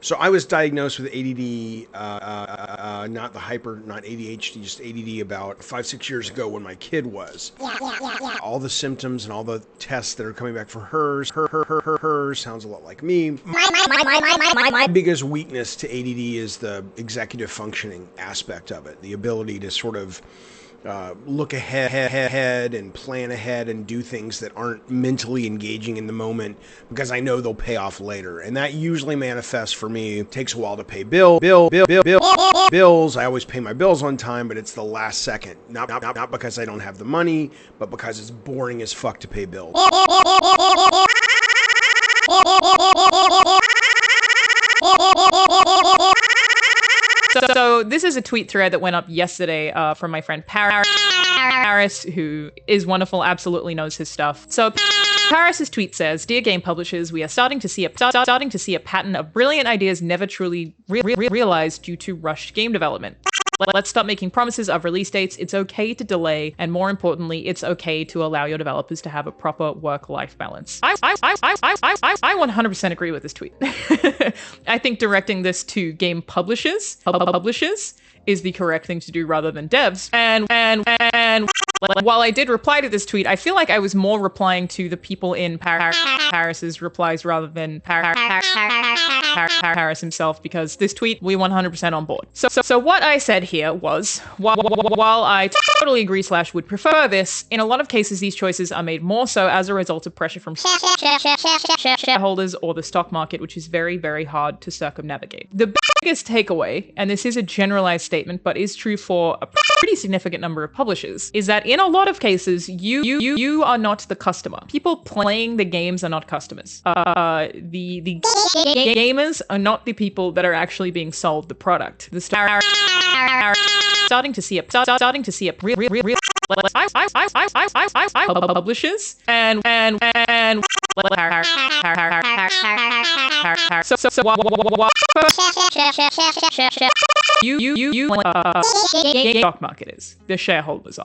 So I was diagnosed with ADD, not ADHD, just ADD about 5-6 years ago when my kid was. Yeah. All the symptoms and all the tests that are coming back for hers sounds a lot like me. My biggest weakness to ADD is the executive functioning aspect of it, the ability to sort of look ahead and plan ahead and do things that aren't mentally engaging in the moment because I know they'll pay off later. And that usually manifests for me. It takes a while to pay bills. I always pay my bills on time, but it's the last second. Not because I don't have the money, but because it's boring as fuck to pay bills. So this is a tweet thread that went up yesterday from my friend Paris, who is wonderful, absolutely knows his stuff. So Paris's tweet says, "Dear game publishers, we are starting to see a pattern of brilliant ideas never truly realized due to rushed game development. Let's stop making promises of release dates. It's okay to delay, and more importantly, it's okay to allow your developers to have a proper work-life balance." I 100% agree with this tweet. I think directing this to game publishers is the correct thing to do rather than devs. And while I did reply to this tweet, I feel like I was more replying to the people in Paris's replies rather than Paris himself, because this tweet, we 100% on board. So what I said here was, while I totally agree / would prefer this, in a lot of cases these choices are made more so as a result of pressure from shareholders or the stock market, which is very, very hard to circumnavigate. The biggest takeaway, and this is a generalized statement but is true for a pretty significant number of publishers, is that in a lot of cases you are not the customer. People playing the games are not customers. The gamers are not the people that are actually being sold the product. The starting to see a real publishers and stock market is, the shareholders are.